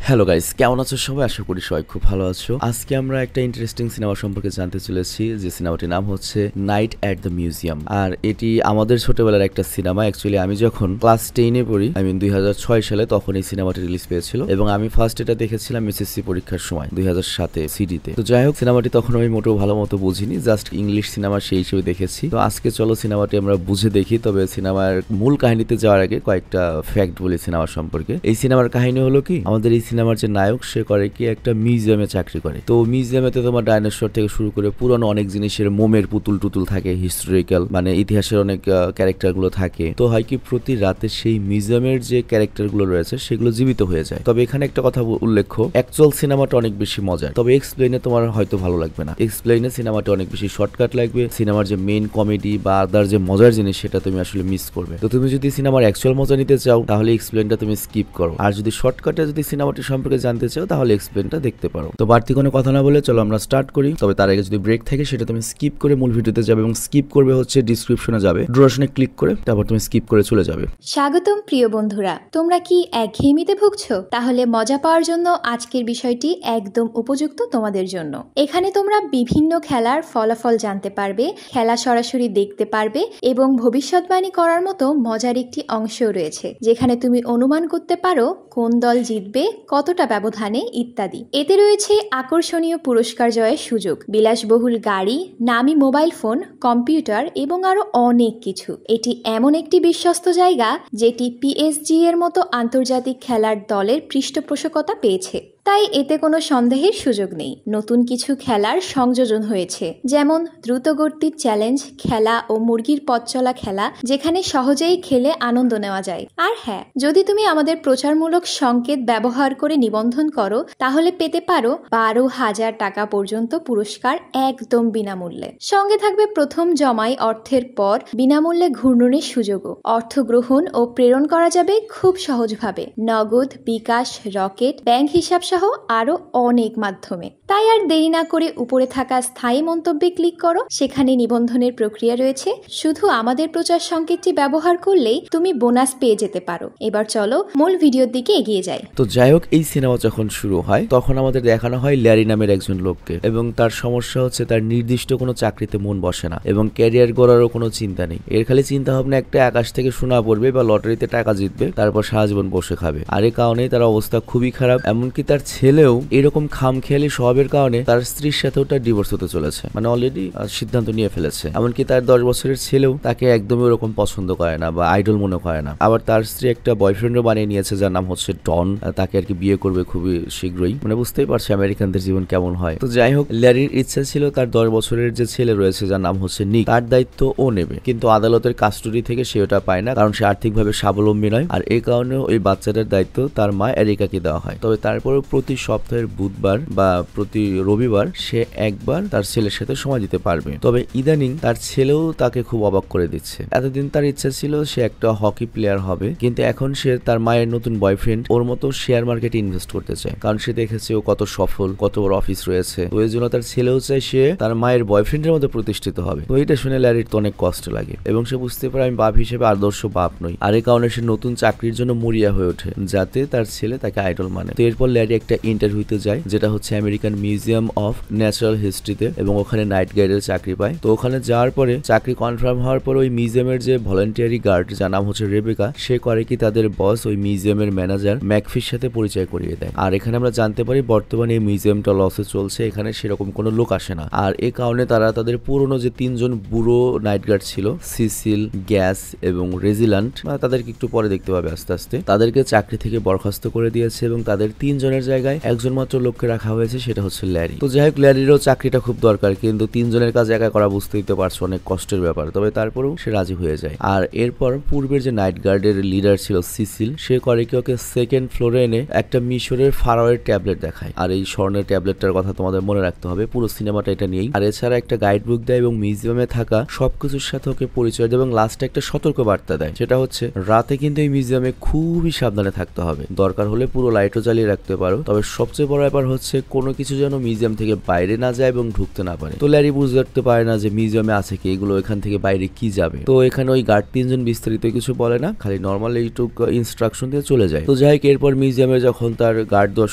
Hello guys, কেমন আছো সবাই? আশা করি সবাই খুব ভালো আছো। আজকে আমরা একটা ইন্টারেস্টিং সিনেমা সম্পর্কে জানতে চলেছি, যে সিনেমাটির নাম হচ্ছে নাইট অ্যাট দ্য মিউজিয়াম। আর এটি আমাদের ছোটবেলার একটা সিনেমা। অ্যাকচুয়ালি আমি যখন ক্লাস 10-এ পড়ি, 2006 সালে, তখন এই সিনেমাটি রিলিজ পেয়েছিল এবং আমি ফার্স্ট এটা দেখেছিলাম এসএসসি পরীক্ষার সময় 2007-এ সিডিতে। তো যাই হোক, সিনেমাটি তখন আমি মোটেও ভালো মতো বুঝিনি, জাস্ট ইংলিশ সিনেমা সেই হিসেবে দেখেছি। তো আজকে চলো সিনেমাটি আমরা বুঝে দেখি। তবে সিনেমার মূল কাহিনীতে যাওয়ার আগে কয়েকটা ফ্যাক্ট বলি সিনেমা সম্পর্কে। এই সিনেমার কাহিনী হলো কি, আমাদের এই সিনেমার যে নায়ক, সে করে কি একটা মিউজিয়ামে চাকরি করে। তো মিউজিয়ামেতে তোমার ডাইনোসর থেকে শুরু করে পুরনো অনেক জিনিসের মোমের পুতুল টুতুল থাকে, হিস্টোরিক্যাল মানে ইতিহাসের অনেক ক্যারেক্টার গুলো থাকে। তো হয় কি, প্রতি রাতে সেই মিউজিয়ামের যে ক্যারেক্টার গুলো রয়েছে সেগুলো জীবিত হয়ে যায়। তবে এখানে একটা কথা উল্লেখ্য, অ্যাকচুয়াল সিনেমাটা অনেক বেশি মজার, তবে এক্সপ্লেইনে তোমার হয়তো ভালো লাগবে না। এক্সপ্লেইনে সিনেমাটা অনেক বেশি শর্টকাট লাগবে। সিনেমার যে মেইন কমেডি বা আদার যে মজার জিনিস, সেটা তুমি আসলে মিস করবে। তো তুমি যদি সিনেমার অ্যাকচুয়াল মজা নিতে চাও, তাহলে এক্সপ্লেইনটা তুমি স্কিপ করো। আর যদি শর্টকাটে যদি সিনেমাটি সম্পর্কে জানতে চাও, তাহলে এক্সপ্লেনটা দেখতে পারো। তো বাড়তি কোনো কথা না বলে চলো আমরা স্টার্ট করি। তবে তার আগে যদি ব্রেক থাকে, সেটা তুমি স্কিপ করে মূল ভিডিওতে যাবে এবং স্কিপ করবে হচ্ছে ডিসক্রিপশনে যাবে, ডুরেশনে ক্লিক করে তারপর তুমি স্কিপ করে চলে যাবে। স্বাগতম প্রিয় বন্ধুরা, তোমরা কি একঘেয়েমিতে ভুগছো? তাহলে মজা পাওয়ার জন্য আজকের বিষয়টি একদম উপযুক্ত তোমাদের জন্য। এখানে তোমরা বিভিন্ন খেলার ফলাফল জানতে পারবে, খেলা সরাসরি দেখতে পারবে এবং ভবিষ্যৎবাণী করার মতো মজার একটি অংশও রয়েছে, যেখানে তুমি অনুমান করতে পারো কোন দল জিতবে, কতটা ব্যবধানে ইত্যাদি। এতে রয়েছে আকর্ষণীয় পুরস্কার জয়ের সুযোগ, বিলাসবহুল গাড়ি, নামি মোবাইল ফোন, কম্পিউটার এবং আরো অনেক কিছু। এটি এমন একটি বিশ্বস্ত জায়গা যেটি পিএসজি এর মতো আন্তর্জাতিক খেলার দলের পৃষ্ঠপোষকতা পেয়েছে, তাই এতে কোনো সন্দেহের সুযোগ নেই। নতুন কিছু খেলার সংযোজন হয়েছে, যেমন দ্রুতগতির চ্যালেঞ্জ খেলা ও মুরগির পথ চলা খেলা, যেখানে সহজেই খেলে আনন্দ নেওয়া যায়। আর হ্যাঁ, যদি তুমি আমাদের প্রচারমূলক সংকেত ব্যবহার করে নিবন্ধন করো, তাহলে পেতে পারো 12,000 টাকা পর্যন্ত পুরস্কার একদম বিনামূল্যে। সঙ্গে থাকবে প্রথম জমাই অর্থের পর বিনামূল্যে ঘূর্ণনের সুযোগও। অর্থ গ্রহণ ও প্রেরণ করা যাবে খুব সহজভাবে, নগদ, বিকাশ, রকেট, ব্যাংক হিসাব সহ আরো অনেক মাধ্যমে। তাই আর দেরি না করে উপরে থাকা স্থায়ী মন্তব্যে ক্লিক করো, সেখানে নিবন্ধনের প্রক্রিয়া রয়েছে। শুধু আমাদের প্রচার সংকেতটি ব্যবহার করলেই তুমি বোনাস পেয়ে যেতে পারো। এবার চলো মূল ভিডিওর দিকে এগিয়ে যাই। তো যাই হোক, এই সিনেমা যখন শুরু হয়, তখন আমাদের দেখানো হয় ল্যারি নামের একজন লোককে, এবং তার সমস্যা হচ্ছে তার নির্দিষ্ট কোনো চাকরিতে মন বসে না এবং ক্যারিয়ার গড়ারও কোনো চিন্তা নেই। এর খালি চিন্তা ভাবনা একটা, আকাশ থেকে সোনা পড়বে বা লটারিতে টাকা জিতবে, তারপর সারা জীবন বসে খাবে। আর এই কারণেই তার অবস্থা খুবই খারাপ। এমনকি তার ছেলেও এরকম খামখেয়ালি স্বভাবের কারণে তার স্ত্রীর সাথেও তার ডিভোর্স হতে চলেছে, মানে অলরেডি সিদ্ধান্ত নিয়ে ফেলেছে। এমনকি তার 10 বছরের ছেলেও তাকে একদমই ওরকম পছন্দ করে না বা আইডল মনে করে না। আবার তার স্ত্রী একটা বয়ফ্রেন্ডও বানিয়ে নিয়েছে, যার নাম হচ্ছে ডন। তাকে আর কি বিয়ে করবে খুবই শীঘ্রই। মানে বুঝতেই পারছে আমেরিকানদের জীবন কেমন হয়। তো যাই হোক, ল্যারির ইচ্ছা ছিল তার 10 বছরের যে ছেলে রয়েছে, যার নাম হচ্ছে নিক, তার দায়িত্ব ও নেবে, কিন্তু আদালতের কাস্টডি থেকে সে ওটা পায় না, কারণ সে আর্থিকভাবে স্বাবলম্বী নয়। আর এই কারণে ওই বাচ্চাটার দায়িত্ব তার মা এরিকাকে দেওয়া হয়। তবে তারপরেও প্রতি সপ্তাহের বুধবার বা প্রতি রবিবার সে একবার তার ছেলের সাথে সময় দিতে পারবে। তবে ইদানিং তার ছেলেও তাকে খুব অবাক করে দিচ্ছে। এতদিন তার ইচ্ছা ছিল সে একটা হকি প্লেয়ার হবে, কিন্তু এখন সে তার মায়ের নতুন বয়ফ্রেন্ড ওর মতো শেয়ার মার্কেটে ইনভেস্ট করতে চায়, কারণ সে দেখেছে ও কত সফল, কত বড় অফিস রয়েছে। তো এই জন্য তার ছেলেও চায় সে তার মায়ের বয়ফ্রেন্ডের মতো প্রতিষ্ঠিত হবে। তো এটা শুনে ল্যারির তো অনেক কষ্ট লাগে এবং সে বুঝতে পারে আমি বাপ হিসেবে আদর্শ বাপ নই। আর এই কারণে সে নতুন চাকরির জন্য মরিয়া হয়ে ওঠে, যাতে তার ছেলে তাকে আইডল মানে। তো এরপর ল্যারি একটা ইন্টারভিউতে যায়, যেটা হচ্ছে আমেরিকান মিউজিয়াম অফ ন্যাচারাল হিস্ট্রিতে, এবং ওখানে নাইট গাইডের চাকরি পায়। তো ওখানে যাওয়ার পরে চাকরি কনফার্ম হওয়ার পরে ওই মিউজিয়ামের যে ভলান্টিয়ারি গার্ড, যার নাম হচ্ছে রেবেকা, সে করে কি তাদের বস ওই মিউজিয়ামের ম্যানেজার ম্যাকফির সাথে পরিচয় করিয়ে দেয়। আর এখানে আমরা জানতে পারি বর্তমানে এই মিউজিয়ামটা লসে চলছে, এখানে সেরকম কোনো লোক আসে না। আর এই কারণে তারা তাদের পুরনো যে 3 জন বুড়ো নাইট গার্ড ছিল, সিসিল, গ্যাস এবং রেজিল্যান্ট, তাদেরকে একটু পরে দেখতে পাবে আস্তে আস্তে, তাদেরকে চাকরি থেকে বরখাস্ত করে দিয়েছে এবং তাদের 3 জনের জায়গায় একজন মাত্র লোককে রাখা হয়েছে, সেটা হচ্ছে ল্যারি। তো যাই হোক, ল্যারিরও চাকরিটা খুব দরকার, কিন্তু 3 জনের কাজ একা করা বুঝতে দিতে পারছো অনেক কষ্টের ব্যাপার। তবে তারপরেও সে রাজি হয়ে যায়। আর এরপর পূর্বের যে নাইট গার্ডের লিডার ছিল সিসিল, সে করে কি ওকে সেকেন্ড ফ্লোরে এনে একটা মিশরের ফারাওয়ের ট্যাবলেট দেখায়। আর এই স্বর্ণের ট্যাবলেটটার কথা তোমাদের মনে রাখতে হবে, পুরো সিনেমাটা এটা নিয়েই। আর এছাড়া একটা গাইড বুক দেয় এবং মিউজিয়ামে থাকা সবকিছুর সাথে ওকে পরিচয় দেয় এবং লাস্টে একটা সতর্ক বার্তা দেয়, সেটা হচ্ছে রাতে কিন্তু এই মিউজিয়ামে খুবই সাবধানে থাকতে হবে। দরকার হলে পুরো লাইটও জ্বালিয়ে রাখতে পারো, পারো, তবে সবচেয়ে বড় ব্যাপার হচ্ছে কোনো কিছু যেন মিউজিয়াম থেকে বাইরে না যায় এবং ঢুকতে না পারে। তো ল্যারি বুঝতে পারে না যে মিউজিয়ামে আছে কি, এগুলো এখান থেকে বাইরে কি যাবে। তো এখানে ওই গার্ড 3 জন বিস্তারিত কিছু বলে না, খালি নর্মাল এইটুক ইনস্ট্রাকশন দিয়ে চলে যায়। তো যাই হোক, এরপর মিউজিয়ামে যখন তার গার্ড দেওয়া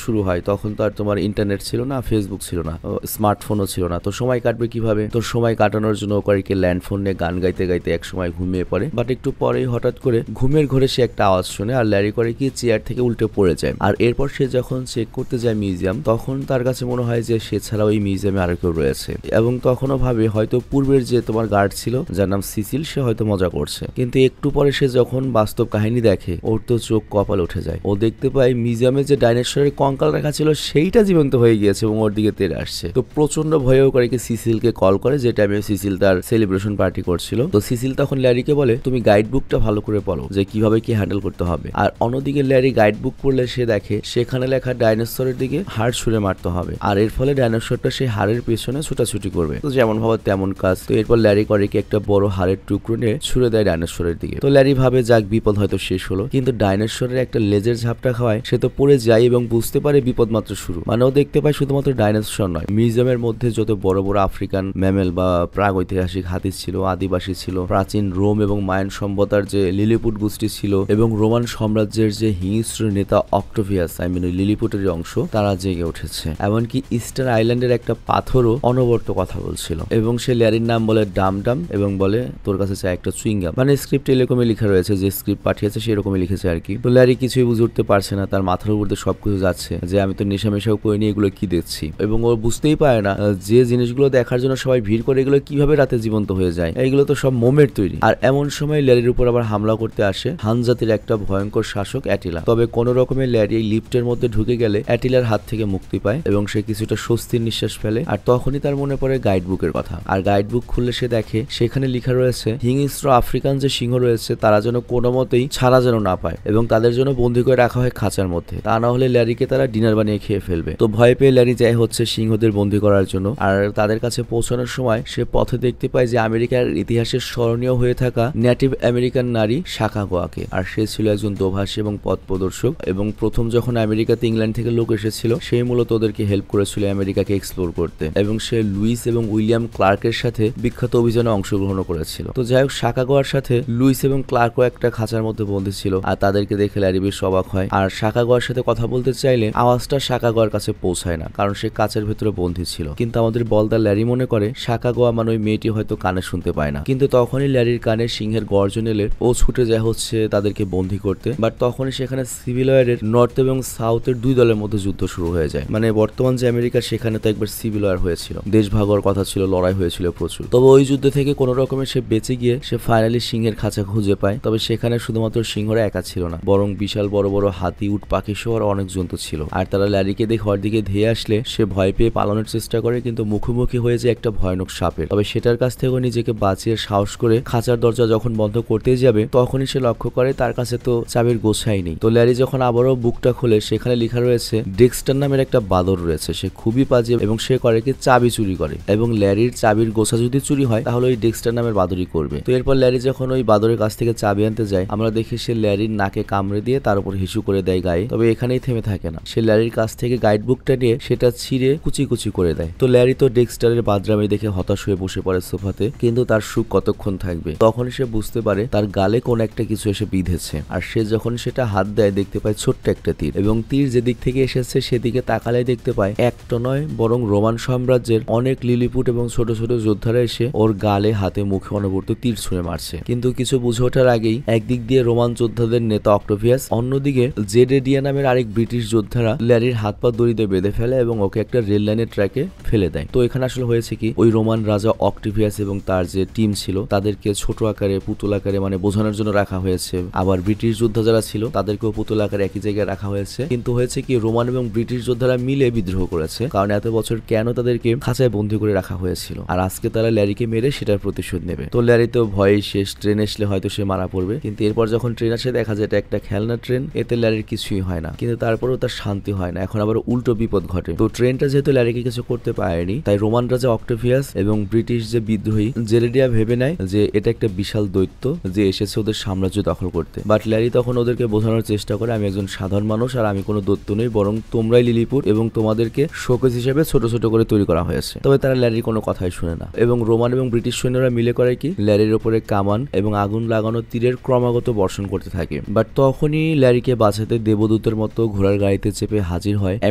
শুরু হয় তখন তার তোমার ইন্টারনেট ছিল না, ফেসবুক ছিল না, স্মার্টফোনও ছিল না। তো সময় কাটবে কিভাবে? তো সময় কাটানোর জন্য ওকে ল্যান্ডফোন নিয়ে গান গাইতে গাইতে এক সময় ঘুমিয়ে পড়ে। বাট একটু পরেই হঠাৎ করে ঘুমের ঘরে সে একটা আওয়াজ শুনে, আর ল্যারি করে কি চেয়ার থেকে উল্টে পড়ে যায়। আর এরপর সে যখন চেক করতে যায় মিউজিয়াম, তখন তার কাছে মনে হয় যে সে ছাড়া ওই মিউজিয়ামে আরো কেউ রয়েছে, এবং তখনও ভাবে হয়তো পূর্বের যে তোমার গার্ড ছিল যার নাম সিসিল, সে হয়তো মজা করছে। কিন্তু একটু পরে সে যখন বাস্তব কাহিনী দেখে, ওর তো চোখ কপাল উঠে যায়। ও দেখতে পায় মিউজিয়ামে যে ডাইনোসরের কঙ্কাল রাখা ছিল সেইটা জীবন্ত হয়ে গিয়েছে এবং ওর দিকে তেড়ে আসছে। তো প্রচন্ড ভয়েও করে কি সিসিলকে কল করে, যে টাইমে সিসিল তার সেলিব্রেশন পার্টি করছিল। তো সিসিল তখন ল্যারিকে বলে তুমি গাইড বুকটা ভালো করে পড়ো, যে কিভাবে কি হ্যান্ডেল করতে হবে। আর অন্যদিকে ল্যারি গাইড বুক পড়লে সে দেখে সেখানে লেখা ডাইনোসরের দিকে হাড় ছুঁড়ে মারতে হবে, আর এর ফলে ডাইনোসরটা সেই হাড়ের পেছনে ছুটাছুটি করবে। তো যেমন ভাবে তেমন কাজ। তো এরপর ল্যারি করে কি একটা বড় হাড়ের টুকরো নিয়ে ছুঁড়ে দেয় ডাইনোসরের দিকে। তো ল্যারি ভাবে যাক বিপদ হয়তো শেষ হলো, কিন্তু ডাইনোসরের একটা লেজের ঝাপটা খাওয়ায় সে তো পড়ে যায় এবং বুঝতে পারে বিপদ মাত্র শুরু। মানে ও দেখতে পায় শুধুমাত্র ডাইনোসর নয়, মিউজিয়ামের মধ্যে যত বড় বড় আফ্রিকান ম্যামেল বা প্রাগ ঐতিহাসিক হাতি ছিল, আদিবাসী ছিল, প্রাচীন রোম এবং মায়ান সভ্যতার যে লিলিপুট গোষ্ঠী ছিল, এবং রোমান সাম্রাজ্যের যে হিংস্র নেতা অক্টোভিয়াস, লিলিপুটের অংশ, তারা জেগে উঠেছে। এমনকি ইস্টার আইল্যান্ডের একটা পাথরও অনবরত কথা বলছিল। এবং সে ল্যারির নাম বলে ডাম ডাম, এবং বলে তোর কাছে চাই একটা চুইংগাম। মানে স্ক্রিপ্ট এরকমই লেখা রয়েছে, যে স্ক্রিপ্ট পাঠিয়েছে সেরকমই লিখেছে আর কি। তো ল্যারি কিছুই বুঝে উঠতে পারছে না, তার মাথার উপর দিয়ে সবকিছু যাচ্ছে, যে আমি তো নেশামেশাও করিনি, এগুলো কি দেখছি। এবং ও বুঝতেই পারে না যে জিনিসগুলো দেখার জন্য সবাই ভিড় করে, এগুলো কিভাবে রাতে জীবন্ত হয়ে যায়, এগুলো তো সব মোমের তৈরি। আর এমন সময় ল্যারির উপর আবার হামলা করতে আসে হান জাতির একটা ভয়ঙ্কর শাসক অ্যাটিলা। তবে কোন রকমের ল্যারি এই লিফটের মধ্যে ঢুকে গেলে অ্যাটিলার হাত থেকে মুক্তি পায় এবং সে কিছুটা স্বস্তির নিঃশ্বাস ফেলে। আর তখনই তার মনে পড়ে গাইড বুকের কথা। আর গাইড বুক খুললে সে দেখে সেখানে লেখা রয়েছে হিংস্র আফ্রিকান যে সিংহ রয়েছে তারা যেন কোনো মতেই ছাড়া যেন না পায়, এবং তাদের জন্য বন্দী করে রাখা হয় খাঁচার মধ্যে, তা না হলে ল্যারিকে তারা ডিনার বানিয়ে খেয়ে ফেলবে। তো ভয় পেয়ে ল্যারি যায় হচ্ছে সিংহদের বন্দী করার জন্য। আর তাদের কাছে পৌঁছানোর সময় সে পথে দেখতে পায় যে আমেরিকার ইতিহাসে স্মরণীয় হয়ে থাকা নেটিভ আমেরিকান নারী সাকাগোয়াকে। আর সে ছিল একজন দোভাষী এবং পথ প্রদর্শক, এবং প্রথম যখন আমেরিকাতে ইংল্যান্ড থেকে লোক এসেছিল সেই মূলত ওদেরকে হেল্প করেছিল আমেরিকাকে এক্সপ্লোর করতে, এবং সে লুইস এবং উইলিয়াম ক্লার্কের সাথে বিখ্যাত অভিযানে অংশগ্রহণ করেছিল। তো যাই হোক, সাকাগোয়ার সাথে লুইস এবং ক্লার্কও একটা খাঁচার মধ্যে বন্দী ছিল, আর তাদেরকে দেখে ল্যারি বেশ অবাক হয়। আর সাকাগোয়ার সাথে কথা বলতে চাইলে আওয়াজটা সাকাগোয়ার কাছে পৌঁছায় না, কারণ সে কাচের ভেতরে বন্দী ছিল। কিন্তু আমাদের বলদার ল্যারি মনে করে সাকাগোয়া মানে ওই মেয়েটি হয়তো কানে শুনতে পায় না। কিন্তু তখনই ল্যারির কানে সিংহের গর্জন এলে ও ছুটে যায় হচ্ছে তাদেরকে বন্দী করতে। বাট তখনই সেখানে সিভিল ওয়ারের নর্থ এবং সাউথের দুই দলের মধ্যে যুদ্ধ শুরু হয়ে যায়। মানে বর্তমান যে আমেরিকা, সেখানে তো একবার সিভিল ওয়ার হয়েছিল, দেশ ভাগ হওয়ার কথা ছিল, লড়াই হয়েছিল প্রচুর। তবে ওই যুদ্ধ থেকে কোন রকমের সে বেঁচে গিয়ে সে ফাইনালি সিংহের খাঁচা খুঁজে পায়। তবে সেখানে শুধুমাত্র সিংহরা একা ছিল না, বরং বিশাল বড় বড় হাতি, উট, পাখি সহ অনেক জন্তু ছিল। আর তারা ল্যারিকে দেখে ওর দিকে ধেয়ে আসলে সে ভয় পেয়ে পালানোর চেষ্টা করে, কিন্তু মুখোমুখি হয়ে যায় একটা ভয়ানক সাপের। তবে সেটার কাছ থেকে নিজেকে বাঁচিয়ে সাহস করে খাঁচার দরজা যখন বন্ধ করতেই যাবে, তখনই সে লক্ষ্য করে তার কাছে তো চাবির গোছাই নেই। তো ল্যারি যখন আবারও বুকটা খোলে, সেখানে লেখা রয়েছে ডেক্সটার নামের একটা বাদর রয়েছে, সে খুবই বাজে এবং সে করে কি চাবি চুরি করে, এবং ল্যারির চাবির গোছা যদি চুরি হয় তাহলে ওই ডেক্সটার নামের বাদরই করবে। তো এরপর ল্যারি যখন ওই বাদরের কাছ থেকে চাবি আনতে যায়, আমরা দেখি সে ল্যারির নাকে কামড়ে দিয়ে তার উপর হিসু করে দেয় গায়ে। তবে এখানেই থেমে থাকে না, সে ল্যারির কাছ থেকে গাইড বুকটা নিয়ে সেটা ছিঁড়ে কুচি কুচি করে দেয়। তো ল্যারি তো ডেক্সটারের বাদরামি দেখে হতাশ হয়ে বসে পড়ে সোফাতে, কিন্তু তার সুখ কতক্ষণ থাকবে। তখন সে বুঝতে পারে তার গালে কোন একটা কিছু এসে বিঁধেছে, আর সে যখন সেটা হাত দেয় দেখতে পায় ছোট্ট একটা তীর, এবং তীর যেদিক থেকে এসেছে সেদিকে তাকালে দেখতে পায় একটা নয় বরং রোমান সাম্রাজ্যের অনেক লিলিপুট এবং ছোট ছোট যোদ্ধারা এসে ওর গালে, হাতে, মুখে অনবরত তীর ছুঁড়ে মারছে। কিন্তু কিছু বুঝে ওঠার আগেই একদিক দিয়ে রোমান যোদ্ধাদের নেতা অক্টোভিয়াস, অন্যদিকে জেডেডিয়া নামের আরেক ব্রিটিশ যোদ্ধারা ল্যারির হাত পা দড়ি দিয়ে বেঁধে ফেলে এবং ওকে একটা রেল লাইনের ট্র্যাকে ফেলে দেয়। তো এখানে আসলে হয়েছে কি, ওই রোমান রাজা অক্টোভিয়াস এবং তার যে টিম ছিল তাদেরকে ছোট আকারে, পুতুল আকারে মানে বোঝানোর জন্য রাখা হয়েছে। আবার ব্রিটিশ যোদ্ধা যারা ছিল তাদেরকেও পুতুল আকারে একই জায়গায় রাখা হয়েছে। কিন্তু হয়েছে কি, রোমান এবং ব্রিটিশ যোদ্ধারা মিলে বিদ্রোহ করেছে, কারণ এত বছর কেন তাদেরকে খাঁচায় বন্দী করে রাখা হয়েছিল, আর আজকে তারা ল্যারিকে মেরে সেটার প্রতিশোধ নেবে। তো ল্যারি তো ভয়ে শেষ, ট্রেন আসলে হয়তো সে মারা পড়বে। কিন্তু এরপর যখন ট্রেন আসে দেখা যায় এটা একটা খেলনা ট্রেন, এতে ল্যারির কিছুই হয় না, কিন্তু তারপরেও তার শান্তি হয় না, এখন আবার উল্টো বিপদ ঘটে। তো ট্রেনটা যেহেতু ল্যারিকে কিছু করতে পারেনি, তাই রোমান রাজা অক্টোভিয়াস এবং ব্রিটিশ যে বিদ্রোহী জেরেডিয়া ভেবে নেয় যে এটা একটা বিশাল দৈত্য যে এসেছে ওদের সাম্রাজ্য দখল করতে। বাট ল্যারি তখন ওদেরকে বোঝানোর চেষ্টা করে আমি একজন সাধারণ মানুষ আর আমি কোনো দৈত্য নই, বরং তোমরাই লিলিপুট এবং তোমাদেরকে শোকেস হিসেবে ছোট ছোট করে তৈরি করা হয়েছে। তবে তারা ল্যারির কোনো কথাই শুনে না এবং রোমান এবং ব্রিটিশ সৈন্যরা মিলে করে কি ল্যারির ওপরে কামান এবং আগুন লাগানো তীরের ক্রমাগত বর্ষণ করতে থাকে। বাট তখনই ল্যারিকে বাঁচাতে দেবদূতের মতো ঘোড়ার গাড়িতে চেপে হাজির হয়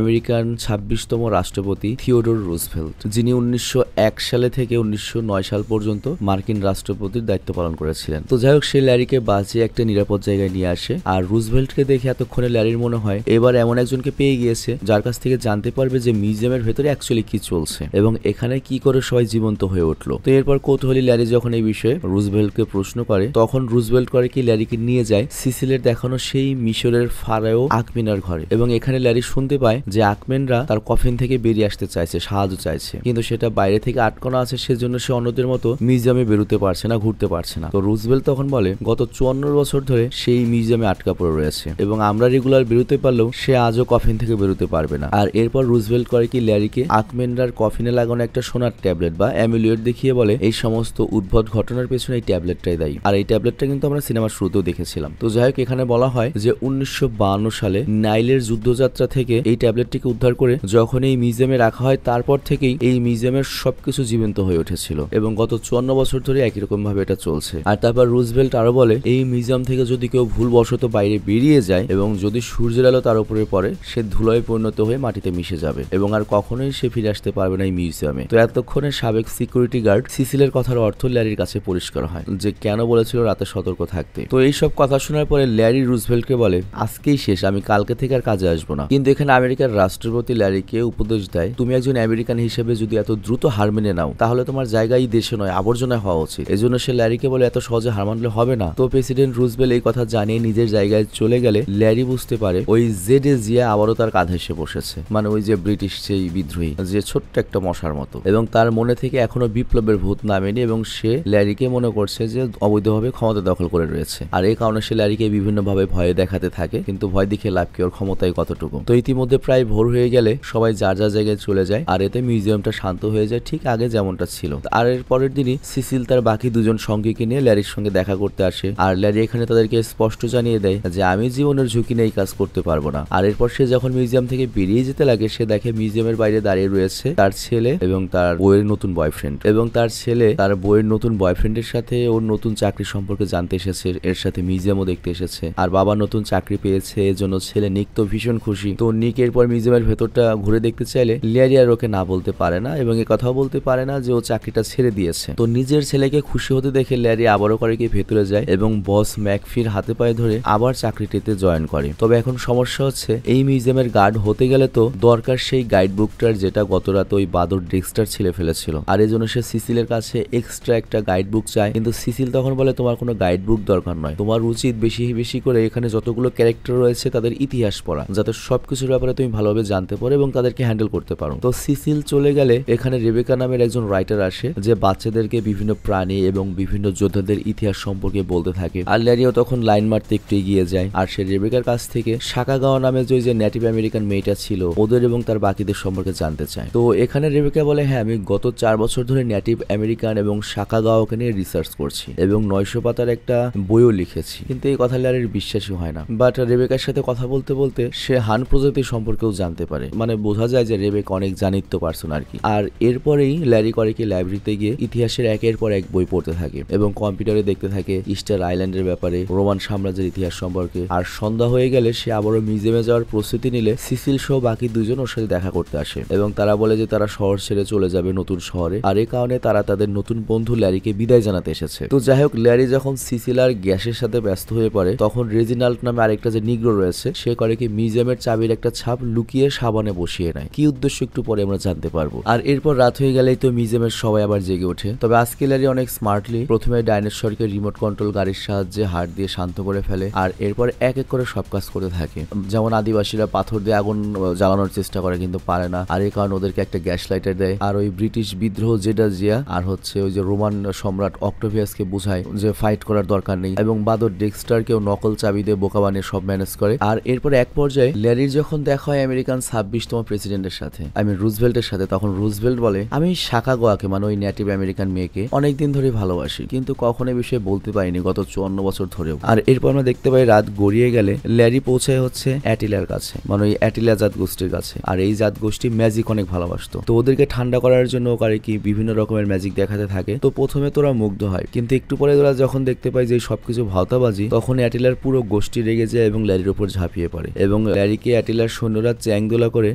আমেরিকান 26তম রাষ্ট্রপতি থিওডোর রুজভেল্ট, যিনি 1901 সালে থেকে 1909 সাল পর্যন্ত মার্কিন রাষ্ট্রপতির দায়িত্ব পালন করেছিলেন। তো যাই হোক, সে ল্যারিকে বাঁচিয়ে একটা নিরাপদ জায়গায় নিয়ে আসে। আর রুজভেল্টকে দেখে এতক্ষণে ল্যারির মনে হয় এবার এমন একজনকে পেয়ে গিয়েছে যার কাছ থেকে জানতে পারবে যে মিউজিয়ামের ভেতরে অ্যাকচুয়ালি কি চলছে এবং এখানে কি করে সবাই জীবন্ত হয়ে উঠলো। তো এরপর কৌতূহলী ল্যারি যখন এই বিষয়ে রুজভেল্টকে প্রশ্ন করে, তখন রুজভেল্ট করে কি ল্যারিকে নিয়ে যায় সিসিলের দেখানো সেই মিশরের ফারাও আকমেনের ঘরে এবং এখানে ল্যারি শুনতে পায় যে আকমেনরা তার কফিন থেকে বেরিয়ে আসতে চাইছে, সাহায্য চাইছে, কিন্তু সেটা বাইরে থেকে আটকানো আছে, সেজন্য সে অন্যদের মতো মিউজিয়ামে বেরোতে পারছে না, ঘুরতে পারছে না। তো রুজভেল্ট তখন বলে গত 54 বছর ধরে সেই মিউজিয়ামে আটকা পড়ে রয়েছে এবং আমরা রেগুলার বেরোতে পারলেও সে আজও কফিন থেকে বেরোতে পারবে না। আর এরপর রুজভেল্ট করে কি ল্যারিকে আকমেনরার কফিনে লাগানো একটা সোনার ট্যাবলেট বা অ্যামুলেট দেখিয়ে বলে এই সমস্ত উদ্ভট ঘটনার পেছনে এই ট্যাবলেটটাই দায়ী। আর এই ট্যাবলেটটা কিন্তু আমরা সিনেমার শুরুতেও দেখেছিলাম। তো যাই হোক, এখানে বলা হয় যে 1952 সালে নাইলের যুদ্ধযাত্রা থেকে এই ট্যাবলেটটিকে উদ্ধার করে যখন এই মিউজিয়ামে রাখা হয়, তারপর থেকেই এই মিউজিয়ামের সবকিছু জীবন্ত হয়ে উঠেছিল এবং গত 54 বছর ধরে একই রকম ভাবে এটা চলছে। আর তারপর রুজভেল্ট আরো বলে এই মিউজিয়াম থেকে যদি কেউ ভুলবশত বাইরে বেরিয়ে যায় এবং যদি সূর্যের আলো তার উপরে পড়ে, সে ধুলোয় পরিণত হয়ে মাটিতে মিশে যাবে এবং আর কখনোই সে ফিরে আসতে পারবে না এই মিউজিয়ামে। তো এতক্ষণে সাবেক সিকিউরিটি গার্ড সিসিলের কথার অর্থ ল্যারির কাছে পরিষ্কার হয় যে কেন বলেছিল রাতে সতর্ক থাকতে। তো এই সব কথা শোনার পরে ল্যারি রুজভেল্টকে বলে আজকেই শেষ, আমি কালকে থেকে আর কাজে আসবো না। কিন্তু এখানে আমেরিকার রাষ্ট্রপতি ল্যারিকে উপদেশ দেয় তুমি একজন আমেরিকান হিসেবে যদি এত দ্রুত হার মেনে নাও তাহলে তোমার জায়গায় দেশে নয় আবর্জনায় হওয়া উচিত। এজন্য সে ল্যারিকে বলে এত সহজে হার মানলে হবে না। তো প্রেসিডেন্ট রুজভেল্ট এই কথা জানিয়ে নিজের জায়গায় চলে গেলে ল্যারি বুঝতে পারে ওই জেডে জিয়া আবারও তার কাঁধে এসে বসেছে, মানে ওই যে ব্রিটিশ সেই বিদ্রোহী যে ছোট্ট একটা মশার মতো, এবং তার মনে থেকে এখনো বিপ্লবের ভূত নামেনি এবং সে ল্যারিকে মনে করছে যে অবৈধভাবে ক্ষমতা দখল করে রয়েছে। আর এই কারণে সে ল্যারিকে বিভিন্নভাবে ভয় দেখাতে থাকে, কিন্তু ভয় দেখে লাভ কি, ওর ক্ষমতায় কতটুকু। তো ইতিমধ্যে প্রায় ভোর হয়ে গেলে সবাই যার যার জায়গায় চলে যায় আর এতে মিউজিয়ামটা শান্ত হয়ে যায় ঠিক আগে যেমনটা ছিল। আর এর পরের দিনই সিসিল তার বাকি দুজন সঙ্গীকে নিয়ে ল্যারির সঙ্গে দেখা করতে আসে আর ল্যারি এখানে তাদেরকে স্পষ্ট জানিয়ে দেয় যে আমি জীবনের ঝুঁকি নিয়ে এই কাজ করতে পারবো না। আর এরপর সে যখন মিউজিয়াম থেকে বেরিয়ে যেতে লাগে সে দেখে মিউজিয়ামের বাইরে দাঁড়িয়ে রয়েছে তার ছেলে এবং তার বইয়ের নতুন বয়ফ্রেন্ড, এবং তার ছেলে তার বইয়ের নতুন বয়ফ্রেন্ডের সাথে ওর নতুন চাকরি সম্পর্কে জানতে এসেছে, এর সাথে মিউজিয়ামও দেখতে এসেছে। আর বাবা নতুন চাকরি পেয়েছে, এর জন্য ছেলে নিক তো ভীষণ খুশি। তো নিক এরপর মিউজিয়ামের ভেতরটা ঘুরে দেখতে চাইলে ল্যারি আর ওকে না বলতে পারে না এবং এ কথাও বলতে পারে না যে ও চাকরিটা ছেড়ে দিয়েছে। তো নিজের ছেলেকে খুশি হতে দেখে ল্যারি আবারও করে গিয়ে ভেতরে যায় এবং বস ম্যাকফির হাতে পায়ে ধরে আবার চাকরিটিতে জয়েন করে। তবে এখন সমস্যা হচ্ছে এই মিউজিয়ামের গার্ড হতে গেলে তো দরকার সেই গাইড বুকটার যেটা গত রাতে ওই বাদর ডেক্সটার ছিলে ফেলেছিল। আর এই জন্য সে সিসিলের কাছে এক্সট্রা একটা গাইড বুক চায়, কিন্তু সিসিল তখন বলে তোমার কোনো গাইড বুক দরকার নয়, তোমার উচিত বেশি বেশি করে এখানে যতগুলো ক্যারেক্টার রয়েছে তাদের ইতিহাস পড়া, যাতে সবকিছুর ব্যাপারে তুমি ভালোভাবে জানতে পারো এবং তাদেরকে হ্যান্ডেল করতে পারো। তো সিসিল চলে গেলে এখানে রেবেকা নামের একজন রাইটার আসে যে বাচ্চাদেরকে বিভিন্ন প্রাণী এবং বিভিন্ন যোদ্ধাদের ইতিহাস সম্পর্কে বলতে থাকে। আর ল্যারিও তখন লাইন মারতে একটু এগিয়ে যায় আর সে রেবেকার কাছ থেকে সাকাগাওয়া নামে যে নেটিভ আমেরিকান মেয়েটা ছিল ওদের এবং তার বাকিদের সম্পর্কে জানতে চায়। তো এখানে রেবেকা বলে হ্যাঁ, আমি গত 4 বছর ধরে নেটিভ আমেরিকান এবং সাকাগাওয়াকে নিয়ে রিসার্চ করছি এবং 900 পাতার একটা বইও লিখেছি, কিন্তু এই কথা ল্যারির বিশ্বাসই হয় না। বাট রেবেকার সাথে কথা বলতে বলতে সে হান প্রজাতির সম্পর্কেও জানতে পারে, মানে বোঝা যায় যে রেবেকা অনেক জানিত্য পারসন আর কি। আর এরপরেই ল্যারি করে কি লাইব্রেরিতে গিয়ে ইতিহাসের একের পর এক বই পড়তে থাকে এবং কম্পিউটারে দেখতে থাকে ইস্টার আইল্যান্ডের ব্যাপারে, রোমান সাম্রাজ্যের ইতিহাস সম্পর্কে। আর সন্ধ্যা হয়ে গেলে সে আবারও মিউজিয়ামে যাওয়ার প্রস্তুতি নিলে সিসিল সহ বাকি দুজন ওর সাথে দেখা করতে আসে এবং তারা বলে যে তারা শহর ছেড়ে চলে যাবে নতুন শহরে, আর এই কারণে তারা তাদের নতুন বন্ধু ল্যারিকে বিদায় জানাতে এসেছে। তো যাই হোক, ল্যারি যখন সিসিল আর গ্যাসের সাথে ব্যস্ত হয়ে পড়ে তখন রেজিনাল্ড নামে আরেকটা যে নিগ্রো রয়েছে সে করে কি মিউজিয়ামের চাবির একটা ছাপ লুকিয়ে সাবানে বসিয়ে নেয়। কি উদ্দেশ্য একটু পরে আমরা জানতে পারবো। আর এরপর রাত হয়ে গেলেই তো মিউজিয়ামের সবাই আবার জেগে ওঠে। তবে আজকে ল্যারি অনেক স্মার্টলি প্রথমে ডাইনোসরকে রিমোট কন্ট্রোল গাড়ির সাহায্যে হাত দিয়ে শান্ত করে ফেলে আর এরপর এক এক করে সব কাজ করতে থাকে। যেমন আদিবাসীরা পাথর দিয়ে আগুন জ্বালানোর চেষ্টা করে কিন্তু পারে না, আর এই কারণে ওদেরকে একটা গ্যাস লাইটার দেয়। আর ওই ব্রিটিশ বিদ্রোহ জেডা জিয়া আর হচ্ছে ওই যে রোমান সম্রাট অক্টোভিয়াসকে বোঝায় যে ফাইট করার দরকার নেই এবং বাদর ডেক্সটারকেও নকল চাবি দিয়ে বোকা বানিয়ে সব ম্যানেজ করে। আর এরপর এক পর্যায়ে ল্যারির যখন দেখা হয় আমেরিকান 26তম প্রেসিডেন্টের সাথে, রুজভেল্টের সাথে, তখন রুজভেল্ট বলে আমি সাকাগোয়াকে মানে ওই নেটিভ আমেরিকান মেয়েকে অনেকদিন ধরে ভালোবাসি, কিন্তু কখনো এই বিষয়ে বলতে পারিনি গত 54 বছর ধরেও। আর এরপর আমরা দেখতে পাই রাত গড়িয়ে গেলে ল্যারি পৌঁছায় হচ্ছে অ্যাটিলার কাছে, মানে ওই অ্যাটিলা জাত গোষ্ঠীর কাছে। আর এই জাত গোষ্ঠী ম্যাজিক অনেক ভালোবাসতো। তো ওদেরকে ঠান্ডা করার জন্য করে কি বিভিন্ন রকমের ম্যাজিক দেখাতে থাকে। তো প্রথমে তোরা মুগ্ধ হয়, কিন্তু একটু পরে তোরা যখন দেখতে পায় যে সবকিছু ভাওতাবাজি, তখন অ্যাটিলার পুরো গোষ্ঠী রেগে যায় এবং ল্যারির উপর ঝাঁপিয়ে পড়ে এবং ল্যারিকে অ্যাটিলার সৈন্যরা চ্যাংদোলা করে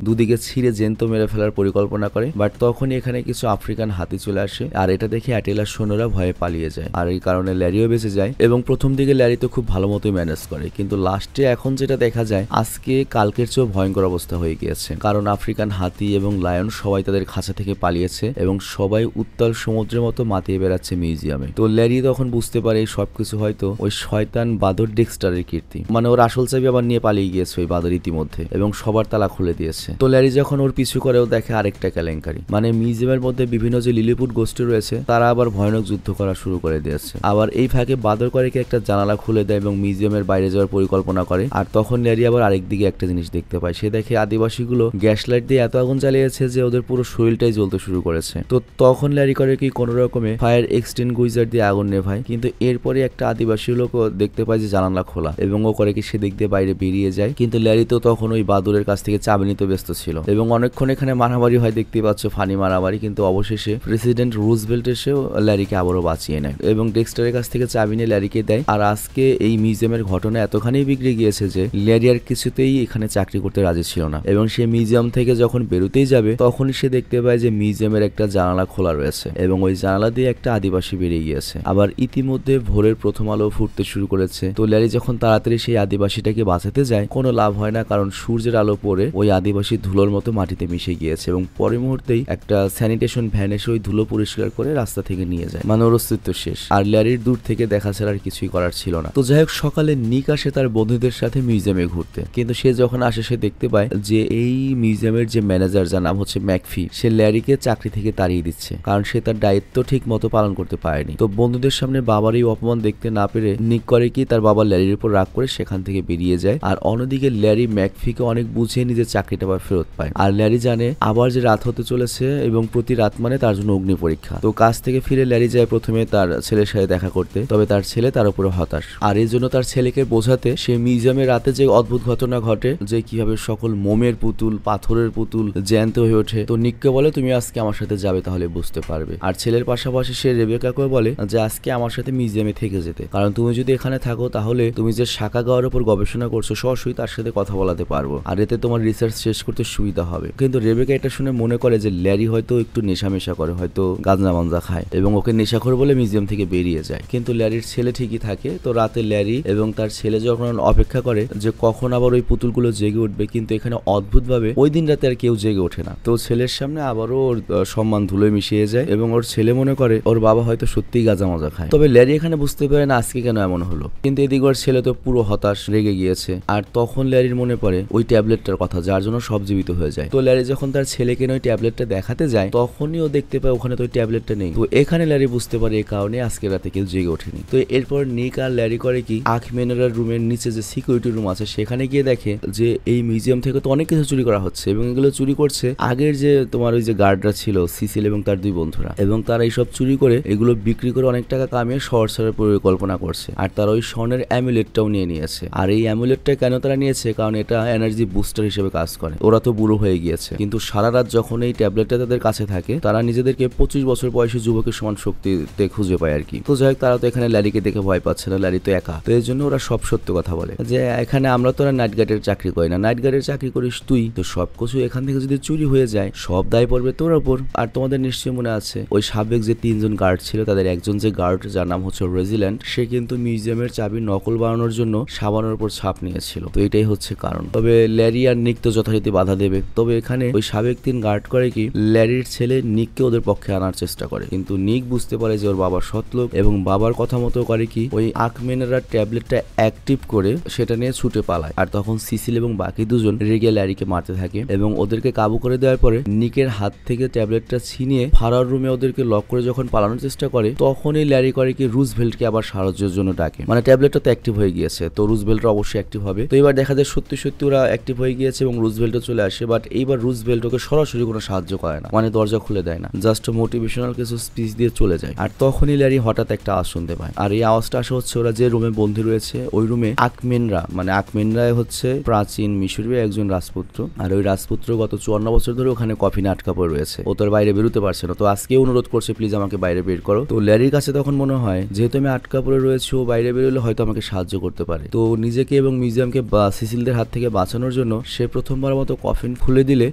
দুদিকে ছিঁড়ে জ্যান্ত মেরে ফেলার পরিকল্পনা করে। বাট তখনই এখানে কিছু আফ্রিকান হাতি চলে আসে, আর এটা দেখে অ্যাটিলার সৈন্যরা ভয়ে পালিয়ে যায়। আর এই কারণে ল্যারিও বেঁচে যায় এবং প্রথম দিকে ল্যারি তো খুব ভালো মতোই ম্যানেজ করে, কিন্তু লাস্টে এখন যেটা দেখা যায় আজকে কালকের চেয়েও ভয়ঙ্কর অবস্থা হয়ে গিয়েছে। কারণ আফ্রিকান হাতি এবং লায়ন সবাই তাদের খাঁচা থেকে পালিয়েছে এবং সবাই উত্তাল সমুদ্রের মতো মাতিয়ে বেড়াচ্ছে মিউজিয়ামে। তো ল্যারি তখন বুঝতে পারে সবকিছু হয়তো ওই শয়তান বাদর ডেক্সটারের কীর্তি, মানে ওর আসল চাবি আবার নিয়ে পালিয়ে গিয়েছে ওই বাদর ইতিমধ্যে এবং সবার তালা খুলে দিয়েছে। তো ল্যারি যখন ওর পিছু করেও দেখে আরেকটা কেলেঙ্কারি, মানে মিউজিয়ামের মধ্যে বিভিন্ন যে লিলিপুট গোষ্ঠী রয়েছে তারা আবার ভয়ানক যুদ্ধ করা শুরু করে দিয়েছে। আবার এই ফাঁকে বাদর করে কি একটা জানালা খুলে দেয় এবং মিউজিয়ামের বাইরে যাওয়ার পরিকল্পনা করে। আর তখন ল্যারি আবার আরেকদিকে একটা জিনিস দেখতে পায়, সে দেখে আদিবাসীগুলো গ্যাস লাইট দিয়ে এত আগুন জ্বালিয়েছে যে ওদের পুরো শরীরটাই জ্বলতে শুরু করেছে। তো তখন ল্যারি করে কি কোনো রকমে ফায়ার এক্সটিংগুইজার দিয়ে আগুন নেভায়, কিন্তু এরপরে একটা আদিবাসী লোকও দেখতে পায় যে জানালা খোলা এবং ও করে কি সেদিক দিয়ে বাইরে বেরিয়ে যায়। কিন্তু ল্যারি তো তখন ওই বাদুরের কাছ থেকে চাবি নিতে ব্যস্ত ছিল এবং অনেকক্ষণ এখানে মারামারি হয়, দেখতে পাচ্ছ ফানি মারামারি। কিন্তু অবশেষে প্রেসিডেন্ট রুজভেল্ট এসেও ল্যারিকে আবারও বাঁচিয়ে নেয় এবং ডেক্সটারের কাছ থেকে চাবি নিয়ে ল্যারিকে দেয়। আর আজকে এই মিউজিয়ামের ঘটনা এতখানি বিগড়ে গিয়েছে যে ল্যারি আর কিছুতেই এখানে চাকরি করতে রাজি ছিল না এবং সে মিউজিয়াম থেকে যখন বেরোতেই যাবে তখনই সে দেখতে পায় যে মিউজিয়ামের একটা জানালা খোলা রয়েছে এবং ওই জানালা দিয়ে একটা আদিবাসী বেরিয়ে গিয়েছে। আবার ইতিমধ্যে ভোরের প্রথম আলো ফুটতে শুরু করেছে। তো ল্যারি যখন তাড়াতাড়ি সেই আদিবাসীটাকে বাঁচাতে যায় কোনো লাভ হয় না, কারণ সূর্যের আলো পড়ে ওই আদিবাসী ধুলোর মতো মাটিতে মিশে গিয়েছে এবং পরের মুহূর্তেই একটা স্যানিটেশন ভ্যান এসে ওই ধুলো পরিষ্কার করে রাস্তা থেকে নিয়ে যায়, মানে ওর অস্তিত্ব শেষ। আর ল্যারির দূর থেকে দেখা ছাড়া আর কিছুই করার ছিল না। তো যাই হোক, সকালে নিক আসে তার বন্ধুদের সাথে মিউজিয়ামে ঘুরতে, কিন্তু সে যখন আসে সে দেখতে পায় যে এই মিউজিয়ামের যে ম্যানেজার, যার নাম হচ্ছে ম্যাকফি, সে ল্যারিকে চাকরি থেকে তাড়িয়ে দিচ্ছে কারণ সে তার দায়িত্ব ঠিক মতো পালন করতে পারেনি। তো বন্ধুদের সামনে বাবার এই অপমান দেখতে না পেরে নিক করে কি তার বাবা ল্যারির উপর রাগ করে সেখান থেকে বেরিয়ে যায়। আর অন্যদিকে ল্যারি ম্যাকফিকে অনেক বুঝিয়ে নিজের চাকরিটা আবার ফেরত পায়। আর ল্যারি জানে আবার যে রাত হতে চলেছে এবং প্রতি রাত মানে তার জন্য অগ্নি পরীক্ষা। তো কাজ থেকে ফিরে ল্যারি যায় প্রথমে তার ছেলের সাথে দেখা করতে, তবে তার ছেলে তার উপরে হতাশ। আর এই জন্য তার ছেলেকে বোঝাতে সে মিউজিয়ামে রাতে যে অদ্ভুত ঘটনা ঘটে, যে কিভাবে সকল মোমের পুতুল, পাথরের পুতুল জ্যান্ত হয়ে ওঠে। তো নিককে বলে তুমি আজকে আমার সাথে যাবে, তাহলে বুঝতে পারবে। আর ছেলের পাশাপাশি সে রেবেকাকে বলে যে আজকে আমার সাথে মিউজিয়ামে থেকে যেতে, কারণ তুমি যদি এখানে থাকো তাহলে তুমি যে শাখা গাওয়ার উপর গবেষণা করছো সরাসরি তার সাথে কথা বলাতে পারবো, আর এতে তোমার রিসার্চ শেষ করতে সুবিধা হবে। কিন্তু রেবেকা এটা শুনে মনে করে যে ল্যারি হয়তো একটু নেশামেশা করে, হয়তো গাঁজা মাঞ্জা খায় এবং ওকে নেশাখোর বলে মিউজিয়াম থেকে বেরিয়ে যায়। কিন্তু ল্যারির ছেলে ঠিকই থাকে। তো রাতে ল্যারি এবং তার ছেলে যখন অপেক্ষা করে যে কখন আবার ওই পুতুলগুলো জেগে উঠবে, কিন্তু এখানে অদ্ভুতভাবে ওই দিন রাতে আর কেউ জেগে ওঠে না। তো ছেলের সামনে আবারও ওর সম্মান ধুলোয় মিশিয়ে যায় এবং ওর ছেলে মনে করে ওর বাবা হয়তো সত্যিই গাঁজা মাজা খায়। তবে ল্যারি এখানে বুঝতে পারে না আজকে কেন এমন হলো, কিন্তু এদিকে ওর ছেলে তো পুরো হতাশ, রেগে গিয়েছে। আর তখন ল্যারির মনে পড়ে ওই ট্যাবলেটটার কথা যার জন্য সব জীবিত হয়ে যায়। তো ল্যারি যখন তার ছেলেকে ওই ট্যাবলেটটা দেখাতে যায় তখনই ও দেখতে পায় ওখানে তো ওই ট্যাবলেটটা নেই। তো এখানে ল্যারি বুঝতে পারে এই কারণে আজকে রাতে কেউ জেগে ওঠেনি। তো এরপর নিক আর ল্যারি করে কি আখমেনারার রুমের নিচে যে সিকিউরিটি রুম আছে সেখানে গিয়ে দেখে যে এই মিউজিয়াম থেকে তো অনেক কিছু চুরি করা হচ্ছে এবং এগুলো চুরি করছে আগের যে তোমার ওই যে গার্ডরা ছিল সিসিল এবং তার দুই বন্ধুরা, এবং তারা এইসব চুরি করে এগুলো বিক্রি করে অনেক টাকা কামিয়ে শহর ছাড়ার পরিকল্পনা করছে। আর তারা ওই স্বর্ণের অ্যামুলেটটাও নিয়ে নিয়েছে। আর এই অ্যামুলেটটা কেন তারা নিয়েছে, কারণ এটা এনার্জি বুস্টার হিসেবে কাজ করে। ওরা তো বুড়ো হয়ে গিয়েছে, কিন্তু সারা রাত যখন এই ট্যাবলেটটা তাদের কাছে থাকে তারা নিজেদেরকে 25 বছর বয়সী যুবকের সমান শক্তিতে খুঁজে পায় আর কি। তো যাই হোক, তারা তো এখানে ল্যারিকে দেখে ভয় পাচ্ছে না, ল্যারি তো একা। তো এর জন্য ওরা সব সত্য কথা বলে যে এখানে আমরা তো নাইট গার্ডের চাকরি করি না, নাইট গার্ডের চাকরি করিস তুই। তো সবকিছু এখান থেকে যদি চুরি হয়ে যায় সব দায় পড়বে তোর ওপর। আর তোমাদের নিশ্চয়ই মনে আছে ওই সাবেক যে 3 জন গার্ড ছিল তাদের একজন যে গার্ড যার নাম হচ্ছে রেজিল্যান্ড, সে কিন্তু মিউজিয়ামের চাবি নকল বানানোর জন্য সাবানের উপর ছাপ নিয়েছিল। তো এটাই হচ্ছে কারণ। তবে ল্যারি আর নিক তো যথারীতি বাধা দেবে। তবে এখানে ওই সাবেক 3 গার্ড করে কি ল্যারির ছেলে নিককে ওদের পক্ষে আনার চেষ্টা করে, কিন্তু নিক বুঝতে পারে যে ওর বাবা সৎলোক এবং বাবার কথা মতো করে কি ওই আখমেনারার ট্যাবলেটটা অ্যাক্টিভ করে সেটা নিয়ে ছুটে পালায়। আর তখন সিসিল এবং বাকি দুজন রেগে ল্যারিকে মারতে থাকে এবং ওদেরকে কাবু করে দেওয়ার পরে নিকের হাত থেকে ট্যাবলেটটা ছিনিয়ে ফারার রুমে ওদেরকে লক করে যখন পালানোর চেষ্টা করে তখনই ল্যারি করে কি রুজভেল্টকে আবার সাহায্যের জন্য ডাকে। মানে ট্যাবলেটটা তো অ্যাক্টিভ হয়ে গিয়েছে, তো রুজভেল্টরা অবশ্যই অ্যাক্টিভ হবে। তো এবার দেখা যায় সত্যি সত্যি ওরা অ্যাক্টিভ হয়ে গিয়েছে এবং রুজভেল্টও চলে আসে। বাট এইবার রুজভেল্ট ওকে সরাসরি কোনো সাহায্য করে না, মানে দরজা খুলে দেয় না, জাস্ট মোটিভেশনাল কিছু স্পিচ দিয়ে চলে যায়। আর তখনই ল্যারি হঠাৎ একটা আওয়াজ শুনতে পায়। আর এই আওয়াজটা আসা হচ্ছে ওরা যে রুমে বন্দী রয়েছে ওই রুমে আখমেনরা, মানে আখমেনরা হচ্ছে প্রাচীন মিশরীয় একজন রাজপুত্র, আর ওই রাজপুত্র গত 54 বছর ধরে ওখানে কফিনে আটকা পড়ে রয়েছে। ও তোর বাইরে বেরোতে পারছে না, তো আজকে অনুরোধ করছে প্লিজ আমাকে বাইরে বের করো। তো ল্যারির কাছে তখন মনে হয় যেহেতু আমি আটকা পড়ে রয়েছি, ও বাইরে বেরোলে হয়তো আমাকে সাহায্য করতে পারে। তো নিজেকে এবং মিউজিয়ামকে সিসিলদের হাত থেকে বাঁচানোর জন্য সে প্রথমবার মতো কফিন খুলে দিলে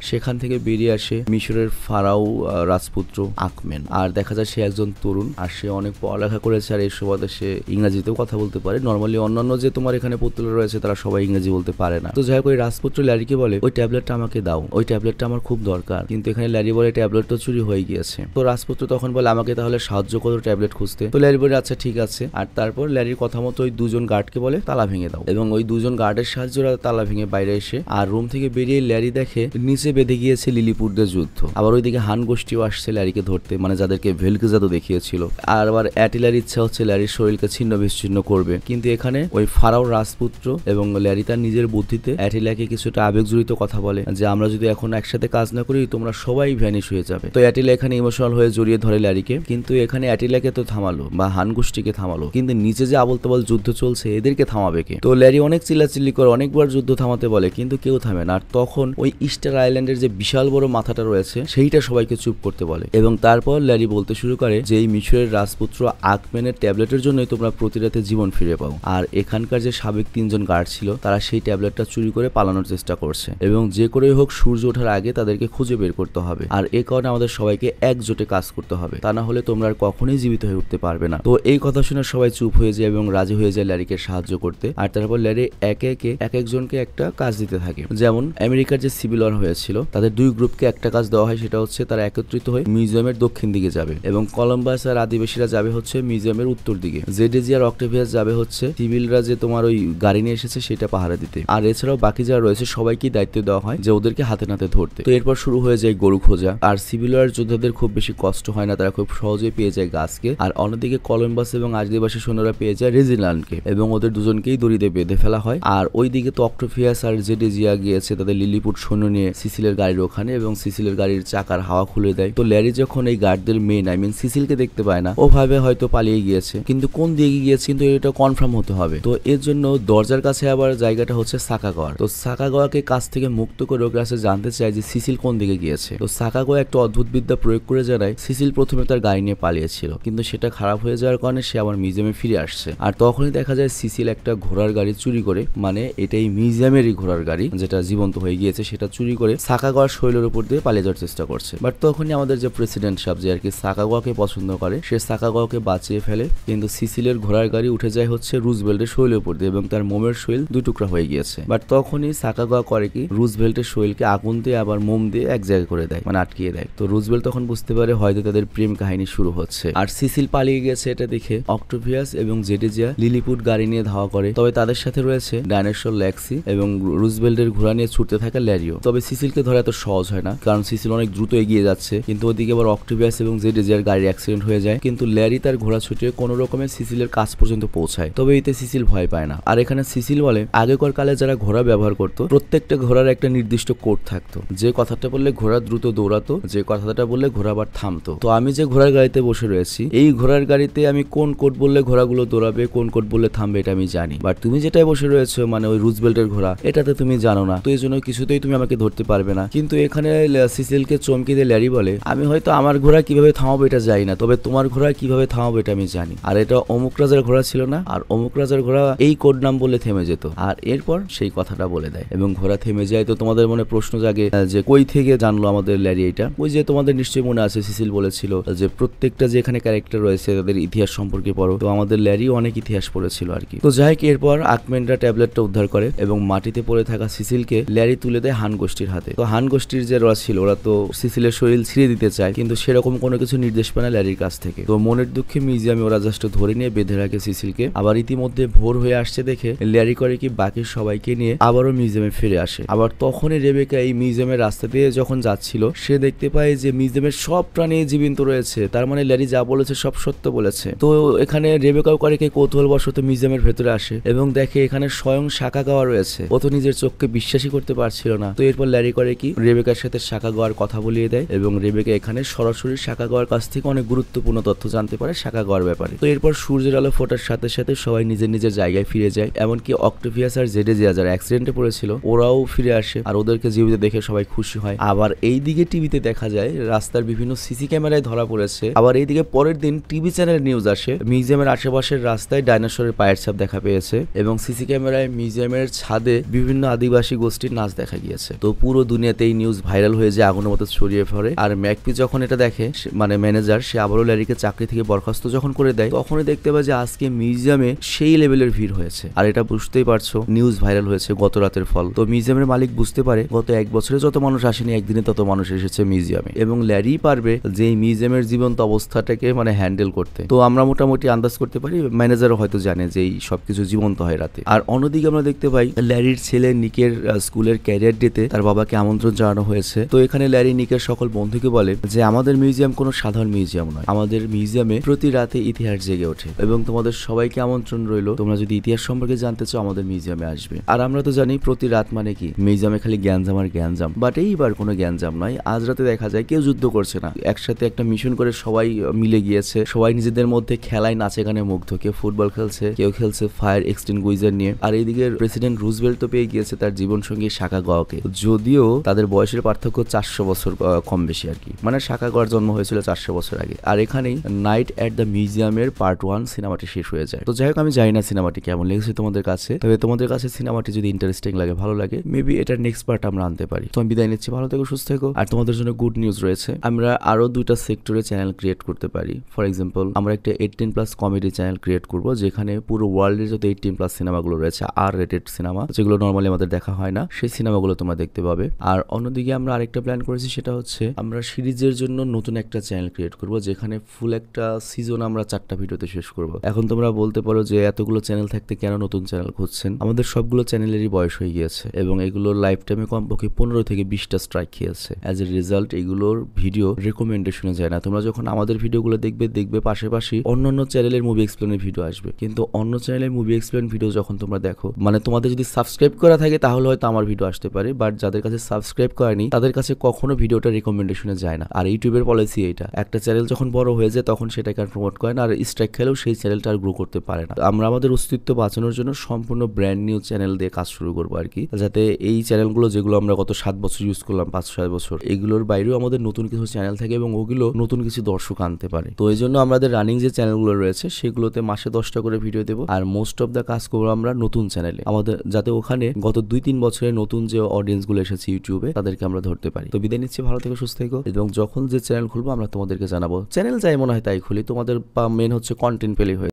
সেখান থেকে বেরিয়ে আসে মিশরের ফারাও রাজপুত্র আখমেন। আর দেখা যায় সে একজন তরুণ, আর সে অনেক পড়ালেখা করেছে, আর এই সুবাদে সে ইংরেজিতেও কথা বলতে পারে। নর্মালি অন্যান্য যে তোমার এখানে পুতুল রয়েছে তারা সবাই ইংরেজি বলতে পারে না। তো যাই হোক ওই রাজপুত্র ল্যারিকে বলে ওই ট্যাবলেটটা আমাকে দাও, ওই ট্যাবলেটটা আমার খুব দরকার। কিন্তু এখানে ল্যারি বলে ট্যাবলেট তো চুরি হয়ে গিয়েছে। তো রাজপুত্র তখন বলে আমাকে তাহলে সাহায্য করো ট্যাবলেট খুঁজতে। তো ল্যারি বলে আচ্ছা ঠিক আছে। আর তারপর ল্যারির কথা মতো ওই দুজন গার্ডকে বলে তালা ভেঙে দাও, এবং ওই দুজন গার্ডের সাহায্যে ওরা তালা ভেঙে বাইরে এসে আর রুম থেকে বেরিয়ে ল্যারি দেখে নিচে বেঁধে গিয়েছে লিলিপুটদের যুদ্ধ। আবার ওইদিকে হান গোষ্ঠীও আসছে ল্যারিকে ধরতে, মানে যাদেরকে ভেলকে জাদু দেখিয়েছিল। আর আবার অ্যাটিলার ইচ্ছা হচ্ছে ল্যারির শরীরকে ছিন্ন বিচ্ছিন্ন করবে, কিন্তু এখানে ওই ফারাও রাজপুত্র এবং ল্যারি তার নিজের বুদ্ধিতে অ্যাটিলাকে কিছুটা আবেগজড়িত কথা বলে যে আমরা যদি এখন একসাথে কাজ না করি তোমরা সবাই ভ্যানিশ হয়ে যাবে। তো অ্যাটিলা এখানে ইমোশনাল হয়ে জড়িয়ে ধরে ল্যারিকে, কিন্তু এখানে অ্যাটিলাকে তো থামালো বা হান গোষ্ঠীকে থামালো, কিন্তু নিচে যে আবল তাবল যুদ্ধ চলছে এদেরকে থামাবে কে? তো ল্যারি অনেক চিল্লাচিল্লি করে অনেকবার যুদ্ধ থামাতে বলে, কিন্তু কেউ থামে না। আর তখন ওই ইস্টার আইল্যান্ডের যে বিশাল বড় মাথাটা রয়েছে সেইটা সবাইকে চুপ করতে বলে, এবং তারপর ল্যারি বলতে শুরু করে যে এই মিশরের রাজপুত্র আখমেনের ট্যাবলেটের জন্যই তোমরা প্রতি রাতে জীবন ফিরে পাও। আর এখানকার যে সাবেক 3 জন গার্ড ছিল তারা সেই ট্যাবলেটটা চুরি করে পালানোর চেষ্টা করছে, এবং যে করেই হোক সূর্য ওঠার আগে তাদেরকে খুঁজে বের করতে হবে। আর এই কারণে আমাদের সবাইকে একজোটে কাজ করতে হবে, তা না হলে তোমরা আর কখনোই জীবিত হয়ে উঠতে পারবে না। তো এই কথা শুনে সবাই চুপ হয়ে যায় এবং রাজি হয়ে যায় ল্যারিকে সাহায্য করতে। আর তারপর ল্যারি একে একে এক একজনকে একটা কাজ দিতে থাকে। যেমন আমেরিকার যে সিভিল ওয়ার হয়েছিল তাদের 2 গ্রুপকে একটা কাজ দেওয়া হয়, সেটা হচ্ছে তারা একত্রিত হয়ে মিউজিয়ামের দক্ষিণ দিকে যাবে, এবং কলম্বাস আর আদিবাসীরা যাবে হচ্ছে মিউজিয়ামের উত্তর দিকে। জেডেজি আর অক্টেভিয়াস যাবে হচ্ছে সিভিলরা যে তোমার ওই গাড়ি নিয়ে এসেছে সেটা পাহারা দিতে। আর এছাড়াও বাকি যারা রয়েছে সবাইকে দায়িত্ব দেওয়া হয় যে ওদেরকে হাতে নাতে ধরতে। তো এরপর শুরু হয়ে যায় গরু খোঁজা। আর সিভিল ওয়ার যোদ্ধাদের খুব বেশি কষ্ট হয় না, তারা খুব সহজেই পেয়ে যায় গাছকে। আর অন্যদিকে কলম্বাস এবং আদিবাসী সৈন্যরা পেয়ে যায় রেজিল্যান্ডকে, এবং ওদের দুজনকেই দড়িতে বেঁধে ফেলা হয়। আর ওইদিকে তো অক্টোভিয়াস আর জেডেজিয়া গিয়েছে তাদের লিলিপুট সৈন্য নিয়ে সিসিলের গাড়ির ওখানে, এবং সিসিলের গাড়ির চাকার হাওয়া খুলে দেয়। তো ল্যারি যখন এই গার্ডদের মেন সিসিলকে দেখতে পায় না, ও ভাবে হয়তো পালিয়ে গিয়েছে, কিন্তু কোন দিকে গিয়েছে কিন্তু এটা কনফার্ম হতে হবে। তো এর জন্য দরজার কাছে আবার জায়গাটা হচ্ছে সাকাগোয়া। তো সাকাগোয়াকে কাছ থেকে মুক্ত করে ওর কাছে জানতে চায় যে সিসিল কোন দিকে গিয়েছে। তো সাকাগোয়া একটা অদ্ভুত বিদ্যা প্রয়োগ করে জানায় সিসিল প্রথমে তার গাড়ি নিয়ে পালিয়েছিল, কিন্তু সেটা খারাপ হয়ে যাওয়ার কারণে সে আবার মিউজিয়ামে ফিরে আসছে। আর তখনই দেখা যায় সিসিল একটা ঘোড়ার গাড়ি চুরি করে, মানে এটাই মিউজিয়ামেরই ঘোড়ার গাড়ি যেটা জীবন্ত হয়ে গিয়েছে, সেটা চুরি করে সাকাগোয়ার শৈলের উপর দিয়ে পালিয়ে যাওয়ার চেষ্টা করছে। বাট তখনই আমাদের যে প্রেসিডেন্ট সাহেব যে আর কি সাকাগোয়াকে পছন্দ করে, সে সাকাগোয়াকে বাঁচিয়ে ফেলে, কিন্তু সিসিলের ঘোড়ার গাড়ি উঠে যায় হচ্ছে রুজভেল্টের শৈলের উপর দিয়ে, এবং তার মোমের শৈল 2 টুকরা হয়ে গিয়েছে। বাট তখনই সাকাগোয়া করে কি রুজভেল্টের শৈলকে আগুন দিয়ে আবার মোম দিয়ে এক জায়গায় করে দেয়, মানে আটকিয়ে দেয়। তো রুজভেল্ট তখন বুঝতে পারে হয়তো তাদের প্রেম কাহিনী শুরু হচ্ছে। আর সিসিল পালিয়ে গেছে এটা দেখে অক্টোভিয়াস এবং জেডেজিয়া লিলিপুট গাড়ি নিয়ে ধাওয়া করে। তবে তাদের সাথে রয়েছে ডাইনোসর লেক্সি এবং রুজভেল্টের ঘোড়া নিয়ে ছুটতে থাকা ল্যারিও। তবে সিসিলকে ধরা এত সহজ হয় না, কারণ সিসিল অনেক দ্রুত এগিয়ে যাচ্ছে, কিন্তু ওদিকে আবার অক্টোভিয়াস এবং জেডেজিয়ার গাড়ির অ্যাক্সিডেন্ট হয়ে যায়। কিন্তু ল্যারি তার ঘোড়া ছুটিয়ে কোনো রকমের সিসিলের কাছ পর্যন্ত পৌঁছায়। তবে এতে সিসিল ভয় পায় না। আর এখানে সিসিল বলে আগেকার কালে যারা ঘোড়া ব্যবহার করতো প্রত্যেকটা ঘোড়ার একটা নির্দিষ্ট কোড থাকতো, যে কথাটা বললে ঘোড়া দ্রুত দৌড়াতো, যে কথাটা বললে ঘোড়া আবার থামতো। তো আমি যে ঘোড়ার গাড়িতে বসে রয়েছি, এই ঘোড়ার গাড়িতে আমি কোন কোড বললে ঘোড়াগুলো দৌড়াবে, কোন কোড বললে থামবে, এটা আমি জানি। বাট তুমি যেটাই বসে রয়েছো, মানে ওই রুজভেল্টের ঘোড়া, এটাতে তুমি জানো না, তো এই জন্য কিছুতেই তুমি আমাকে ধরতে পারবে না। কিন্তু এখানে সিসিলকে চমকে দিয়ে ল্যারি বলে আমি হয়তো আমার ঘোড়া কিভাবে থামাবো এটা জানি না, তবে তোমার ঘোড়া কিভাবে থামাবো এটা আমি জানি। আর এটা অমুক রাজার ঘোড়া ছিল না, আর অমুক রাজার ঘোড়া এই কোড নাম বলে থেমে যেত। আর এরপর সেই কথাটা বলে দেয় এবং ঘোড়া থেমে যায়। তো তোমাদের মনে প্রশ্ন জাগে যে কই থেকে জানলো আমাদের ল্যারি এটা? ওই যে তোমাদের নিশ্চয়ই মনে আছে সিসিল বলেছিল যে প্রত্যেকটা যে এখানে ক্যারেক্টার রয়েছে তাদের ইতিহাস সম্পর্কে পড়ো। তো আমাদের ল্যারি অনেক ইতিহাস পড়েছিল আর কি। তো যাই হোক, এরপর আখমেনরা ট্যাবলেটটা উদ্ধার করে এবং মাটিতে পড়ে থাকা সিসিলকে ল্যারি তুলে দেয় হান গোষ্ঠীর হাতে। তো হান গোষ্ঠীর যে ওরা ছিল, ওরা তো সিসিলের শরীর ছিঁড়ে দিতে চায়, কিন্তু সেরকম কোনো কিছু নির্দেশ পায় না ল্যারির কাছ থেকে। তো মনের দুঃখে মিউজিয়ামে ওরা জাস্ট ধরে নিয়ে বেঁধে রাখে সিসিলকে। আবার ইতিমধ্যে ভোর হয়ে আসছে দেখে ল্যারি করে কি বাকি সবাইকে নিয়ে আবারও মিউজিয়ামে ফিরে আসে। আবার তখনই রেবেকা এই মিউজিয়ামের রাস্তা দিয়ে যখন যাচ্ছিল, সে দেখতে পায় যে মিউজিয়ামের সব প্রাণী জীবিত রয়েছে, তার মানে ল্যারি যা বলেছে সব সত্য বলেছে। তো এখানে রেবেকাও করে কি কৌতূহলবশত মিউজিয়ামের ভেতরে আসে এবং দেখে এখানে স্বয়ং সাকাগাওয়া রয়েছে। ও তো নিজের চোখকে বিশ্বাসই করতে পারছিল না। তো এরপর ল্যারি করে কি রেবেকার সাথে সাকাগাওয়ার কথা বলিয়ে দেয় এবং রেবেকা এখানে সরাসরি সাকাগাওয়ার কাছ থেকে অনেক গুরুত্বপূর্ণ তথ্য জানতে পারে সাকাগাওয়ার ব্যাপারে। তো এরপর সূর্যের আলো ফোটার সাথে সাথে সবাই নিজের নিজের জায়গায় ফিরে যায়, এমনকি অক্টোভিয়াস আর জেডেজিয়া যারা যারা অ্যাক্সিডেন্টে পড়েছিল ওরাও ফিরে আসে আর ওদেরকে জীবিত দেখে সবাই খুশি হয়। আবার এই দিকে টিভিতে দেখা যায় রাস্তার বিভিন্ন সিসি ক্যামেরায় ধরা পড়েছে। আবার এইদিকে পরের দিন টিভি চ্যানেল নিউজ আসে মিউজিয়ামের আশেপাশের রাস্তায় ডাইনোসরের পায়ের ছাপ দেখা পেয়েছে এবং সিসি ক্যামেরায় মিউজিয়ামের ছাদে বিভিন্ন আদিবাসী গোষ্ঠীর নাচ দেখা গিয়েছে। তো পুরো দুনিয়াতে এই নিউজ ভাইরাল হয়ে যায়, আগুনের মতো ছড়িয়ে পড়ে। আর ম্যাকপি যখন এটা দেখে মানে ম্যানেজার, সে আবারও ল্যারিকে চাকরি থেকে বরখাস্ত যখন করে দেয় তখনই দেখতে পায় যে আজকে মিউজিয়ামে সেই লেভেলের ভিড় হয়েছে। আর এটা বুঝতেই পারছো নিউজ ভাইরাল হয়েছে গত রাতের ফল। তো মিউজিয়ামের মালিক বুঝতে পারে গত 1 বছরে যত মানুষ আসেনি একদিনে তত মানুষ এসেছে মিউজিয়ামে এবং ল্যারি পারবে যে এই মিউজিয়ামের জীবন্ত অবস্থাটাকে মানে হ্যান্ডেল করতে। তো আমরা মোটামুটি আন্দাজ করতে পারি ম্যানেজারও হয়তো জানে যে এই সবকিছু জীবন্ত হয় রাতে। আর অন্যদিকে আমরা দেখতে পাই ল্যারির ছেলে নিকের স্কুলের ক্যারিয়ার ডেতে তার বাবাকে আমন্ত্রণ জানানো হয়েছে। তো এখানে ল্যারি নিকের সকল বন্ধুকে বলে যে আমাদের মিউজিয়াম কোনো সাধারণ মিউজিয়াম নয়, আমাদের মিউজিয়ামে প্রতি রাতে ইতিহাস জেগে ওঠে এবং তোমাদের সবাইকে আমন্ত্রণ রইল, তোমরা যদি ইতিহাস সম্পর্কে জানতে চাও আমাদের মিউজিয়ামে আসবে। আর আমরা তো জানি প্রতি রাত মানে কি মিউজিয়ামে খালি জ্ঞানজাম আর জ্ঞানজাম, বাট এইবার কোনো জ্ঞানজাম নয়। আজ রাতে দেখা যায় কেউ যুদ্ধ করছে না, একসাথে একটা মিশন করে সবাই মিলে গিয়েছে, সবাই নিজেদের মধ্যে খেলায় নাচে গানে মুগ্ধ, কেউ ফুটবল খেলছে, কেউ খেলছে ফায়ার এক্সটিংগুইজার নিয়ে। আর এইদিকে প্রেসিডেন্ট রুজভেল্ট তো পেয়ে গিয়েছে তার জীবন সঙ্গী সাকাগাওয়াকে, যদিও তাদের বয়সের পার্থক্য 400 বছর কম বেশি আর কি, মানে সাকাগাওয়ার জন্ম হয়েছিল 400 বছর আগে। আর এখানেই নাইট এট দ্য মিউজিয়ামের পার্ট 1 সিনেমাটি শেষ হয়ে যায়। তো যাই হোক আমি জানি না সিনেমাটি কেমন লেগেছে তোমাদের কাছে, তবে তোমাদের কাছে সিনেমাটি যদি ইন্টারেস্টিং লাগে, ভালো লাগে, মেবি এটার নেক্সট পার্ট আমরা আনতে পারি। তো আমি বিদায় নিচ্ছি, ভালো থেকো, সুস্থ থেকো। আর তোমাদের জন্য গুড নিউজ রয়েছে, আমরা আরো 2টা সেক্টরে চ্যানেল ক্রিয়েট করতে পারি। ফর এক্সাম্পল আমরা একটা 18+ কমেডি চ্যানেল ক্রিয়েট করব যেখানে পুরো ওয়ার্ল্ডের যত 18+ সিনেমাগুলো রয়েছে, আর রেটেড সিনেমা যেগুলো নর্মালি আমাদের দেখা হয় না, সেই সিনেমাগুলো তোমরা দেখতে পাবে। আর অন্যদিকে আমরা আরেকটা প্ল্যান করেছি, সেটা হচ্ছে আমরা সিরিজের জন্য নতুন একটা চ্যানেল ক্রিয়েট করব যেখানে ফুল একটা সিজন আমরা 4টা ভিডিওতে শেষ করব। এখন তোমরা বলতে পারো যে এতগুলো চ্যানেল থাকতে কেন নতুন চ্যানেল খুঁজছেন? আমাদের সবগুলো চ্যানেলেরই বয়স হয়ে গিয়েছে এবং এগুলোর লাইফ টাইমে কমপক্ষে 15 থেকে 20টা স্ট্রাইক খেয়েছে। অ্যাজ এ রেজাল্ট এগুলোর ভিডিও রেকমেন্ডেশনে যায় না। তোমরা যখন আমাদের ভিডিওগুলো দেখবে পাশাপাশি অন্যান্য চ্যানেলের মুভি এক্সপ্লেনের ভিডিও আসবে, কিন্তু অন্য চ্যানেলের মুভি এক্সপ্লেন ভিডিও যখন তোমরা দেখো, মানে তোমাদের যদি সাবস্ক্রাইব করা থাকে তাহলে হয়তো আমার ভিডিও আসতে পারে, বাট যাদের কাছে সাবস্ক্রাইব করেনি তাদের কাছে কখনো ভিডিওটা রেকমেন্ডেশনে যায় না। আর ইউটিউবের পলিসি এটা, একটা চ্যানেল যখন বড় হয়ে যায় তখন সেটাকে আর প্রমোট করে না, আর স্ট্রাইক খেলেও সেই চ্যানেলটা আর গ্রো করতে পারে না। আমরা আমাদের অস্তিত্ব বাঁচানোর জন্য সম্পূর্ণ ব্র্যান্ড নিউ চ্যানেল দিয়ে কাজ শুরু করবো আর কি, যাতে এই চ্যানেলগুলো যেগুলো আমরা গত 7 বছর ইউজ করলাম, 5-6 বছর, এগুলোর বাইরেও আমাদের নতুন কিছু চ্যানেল থাকে এবং ওগুলো নতুন কিছু দর্শক আনতে পারে। তো এই জন্য আমাদের রানিং যে চ্যানেলগুলো রয়েছে সেগুলোতে মাসে 10টা করে ভিডিও দেবো, আর মোস্ট অফ দ্য কাজ করবো আমরা নতুন চ্যানেলে, আমাদের যাতে ওখানে গত 2-3 বছরের নতুন যে অডিয়েন্স গুলো এসেছে ইউটিউবে তাদেরকে আমরা ধরতে পারি। তো বিদায় নিচ্ছি, ভালো থেকো, সুস্থ থেকো, এবং যখন যে চ্যানেল খুলবো আমরা তোমাদেরকে জানাবো। চ্যানেল যাই মনে হয় তাই খুলি, তোমাদের মেন হচ্ছে কন্টেন্ট পেলেই হয়ে